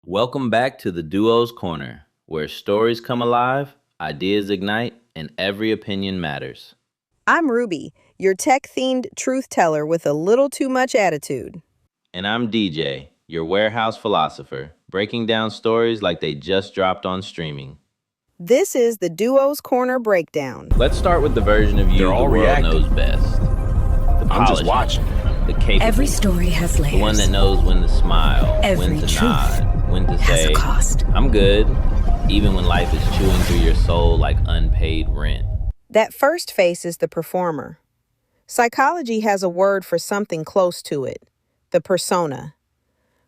Welcome back to the Duo's Corner, where stories come alive, ideas ignite, and every opinion matters. I'm Ruby, your tech-themed truth teller with a little too much attitude. And I'm DJ, your warehouse philosopher, breaking down stories like they just dropped on streaming. This is the Duo's Corner Breakdown. Let's start with the version of you They're the all world reacting. knows best. The I'm just polished watching. one, the capable, Every story has layers. the one that knows when to smile, Every when to truth nod, when to has say, a cost. I'm good, even when life is chewing through your soul like unpaid rent. That first face is the performer. Psychology has a word for something close to it, the persona.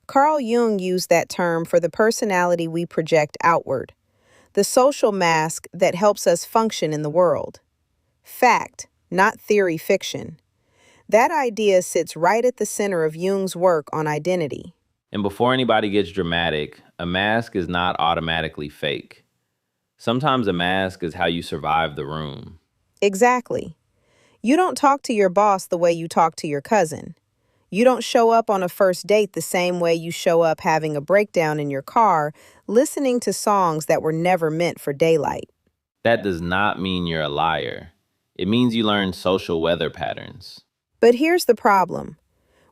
Carl Jung used that term for the personality we project outward, the social mask that helps us function in the world. Fact, not theory fiction. That idea sits right at the center of Jung's work on identity. And before anybody gets dramatic, a mask is not automatically fake. Sometimes a mask is how you survive the room. Exactly. You don't talk to your boss the way you talk to your cousin. You don't show up on a first date the same way you show up having a breakdown in your car, listening to songs that were never meant for daylight. That does not mean you're a liar. It means you learn social weather patterns. But here's the problem.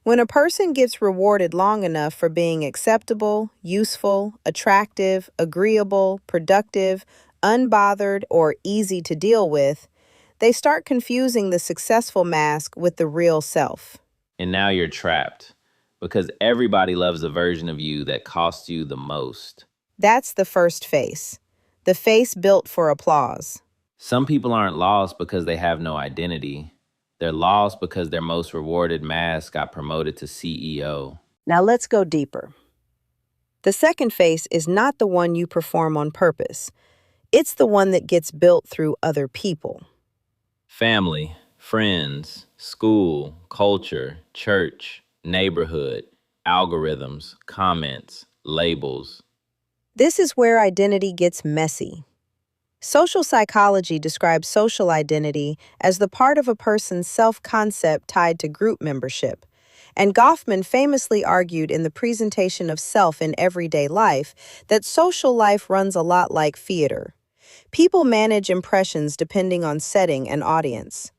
When a person gets rewarded long enough for being acceptable, useful, attractive, agreeable, productive, unbothered, or easy to deal with, they start confusing the successful mask with the real self. And now you're trapped because everybody loves a version of you that costs you the most. That's the first face, the face built for applause. Some people aren't lost because they have no identity. They're lost because their most rewarded mask got promoted to CEO. Now let's go deeper. The second face is not the one you perform on purpose. It's the one that gets built through other people. Family, friends, school, culture, church, neighborhood, algorithms, comments, labels. This is where identity gets messy. Social psychology describes social identity as the part of a person's self-concept tied to group membership. And Goffman famously argued in the presentation of self in everyday life that social life runs a lot like theater. People manage impressions depending on setting and audience.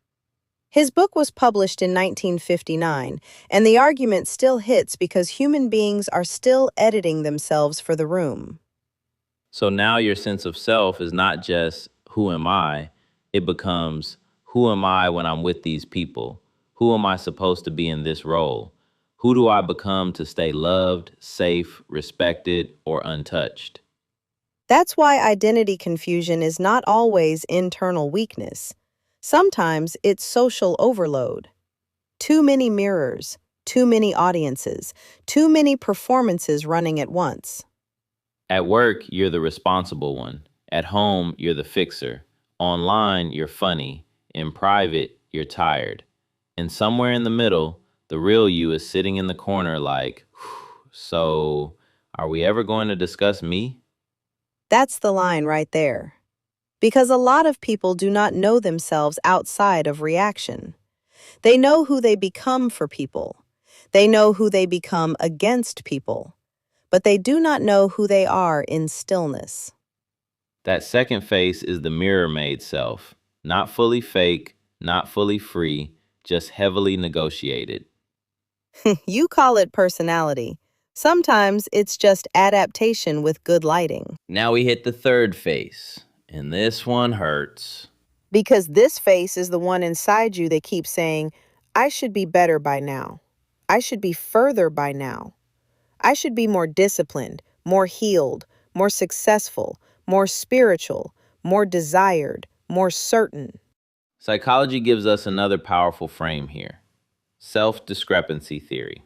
His book was published in 1959, and the argument still hits because human beings are still editing themselves for the room. So now your sense of self is not just who am I, it becomes who am I when I'm with these people? Who am I supposed to be in this role? Who do I become to stay loved, safe, respected, or untouched? That's why identity confusion is not always internal weakness. Sometimes it's social overload. Too many mirrors, too many audiences, too many performances running at once. At work, you're the responsible one. At home, you're the fixer. Online, you're funny. In private, you're tired. And somewhere in the middle, the real you is sitting in the corner like, so are we ever going to discuss me? That's the line right there. Because a lot of people do not know themselves outside of reaction. They know who they become for people. They know who they become against people. But they do not know who they are in stillness. That second face is the mirror-made self. Not fully fake, not fully free, just heavily negotiated. You call it personality. Sometimes it's just adaptation with good lighting. Now we hit the third face, and this one hurts. Because this face is the one inside you that keeps saying, I should be better by now. I should be further by now. I should be more disciplined, more healed, more successful, more spiritual, more desired, more certain. Psychology gives us another powerful frame here. Self-discrepancy theory.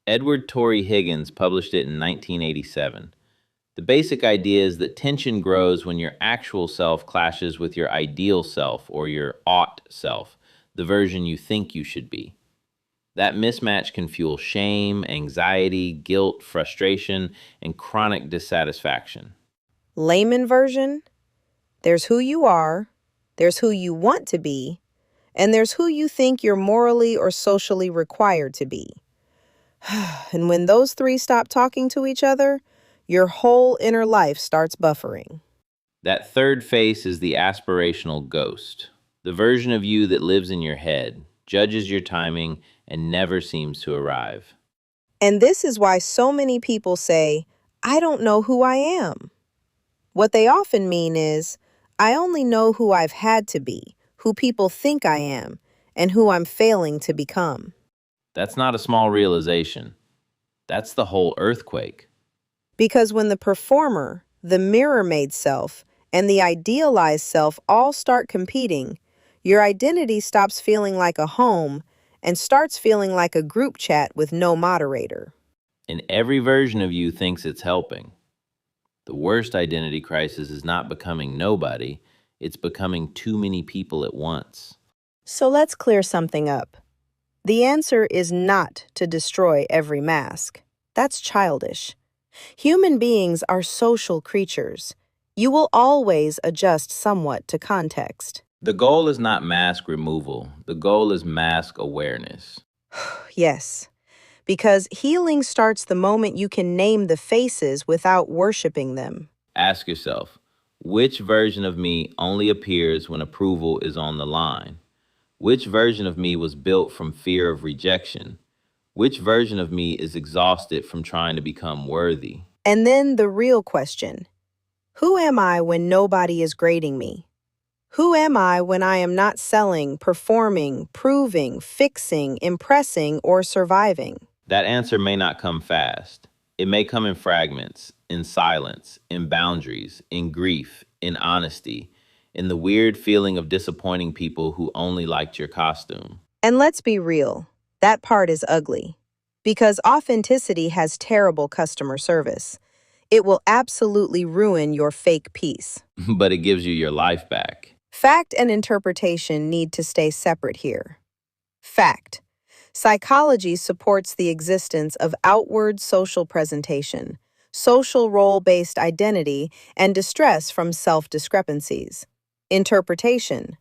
Edward Torrey Higgins published it in 1987. The basic idea is that tension grows when your actual self clashes with your ideal self or your ought self, the version you think you should be. That mismatch can fuel shame, anxiety, guilt, frustration, and chronic dissatisfaction. Layman version, there's who you are, there's who you want to be, and there's who you think you're morally or socially required to be. And when those three stop talking to each other, your whole inner life starts buffering. That third face is the aspirational ghost, the version of you that lives in your head, judges your timing, and never seems to arrive. And this is why so many people say, I don't know who I am. What they often mean is, I only know who I've had to be, who people think I am, and who I'm failing to become. That's not a small realization. That's the whole earthquake. Because when the performer, the mirror-made self, and the idealized self all start competing, your identity stops feeling like a home and starts feeling like a group chat with no moderator. And every version of you thinks it's helping. The worst identity crisis is not becoming nobody, it's becoming too many people at once. So let's clear something up. The answer is not to destroy every mask. That's childish. Human beings are social creatures. You will always adjust somewhat to context. The goal is not mask removal, the goal is mask awareness. Yes, because healing starts the moment you can name the faces without worshiping them. Ask yourself, which version of me only appears when approval is on the line? Which version of me was built from fear of rejection? Which version of me is exhausted from trying to become worthy? And then the real question, who am I when nobody is grading me? Who am I when I am not selling, performing, proving, fixing, impressing, or surviving? That answer may not come fast. It may come in fragments, in silence, in boundaries, in grief, in honesty, in the weird feeling of disappointing people who only liked your costume. And let's be real, that part is ugly. Because authenticity has terrible customer service. It will absolutely ruin your fake piece. But it gives you your life back. Fact and interpretation need to stay separate here. Fact. Psychology supports the existence of outward social presentation, social role-based identity, and distress from self-discrepancies. Interpretation.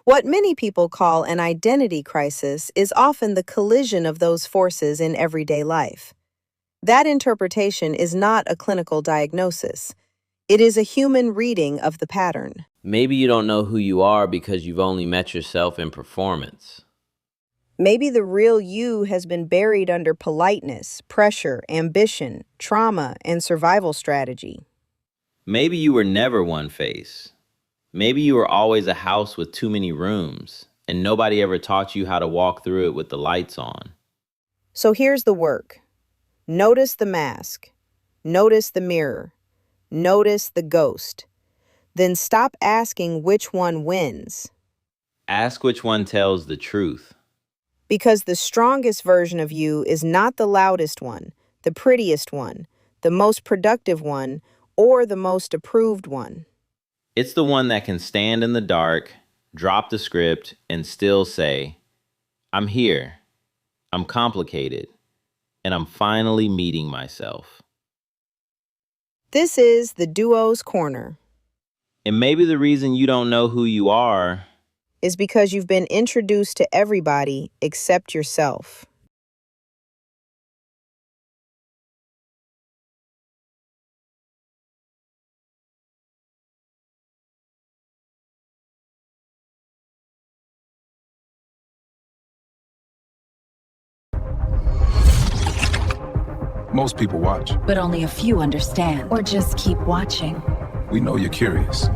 What many people call an identity crisis is often the collision of those forces in everyday life. That interpretation is not a clinical diagnosis. It is a human reading of the pattern. Maybe you don't know who you are because you've only met yourself in performance. Maybe the real you has been buried under politeness, pressure, ambition, trauma, and survival strategy. Maybe you were never one face. Maybe you were always a house with too many rooms, and nobody ever taught you how to walk through it with the lights on. So here's the work. Notice the mask. Notice the mirror. Notice the ghost. Then stop asking which one wins. Ask which one tells the truth. Because the strongest version of you is not the loudest one, the prettiest one, the most productive one, or the most approved one. It's the one that can stand in the dark, drop the script, and still say, I'm here, I'm complicated, and I'm finally meeting myself. This is the Duo's Corner. And maybe the reason you don't know who you are is because you've been introduced to everybody except yourself. Most people watch. But only a few understand or just keep watching. We know you're curious.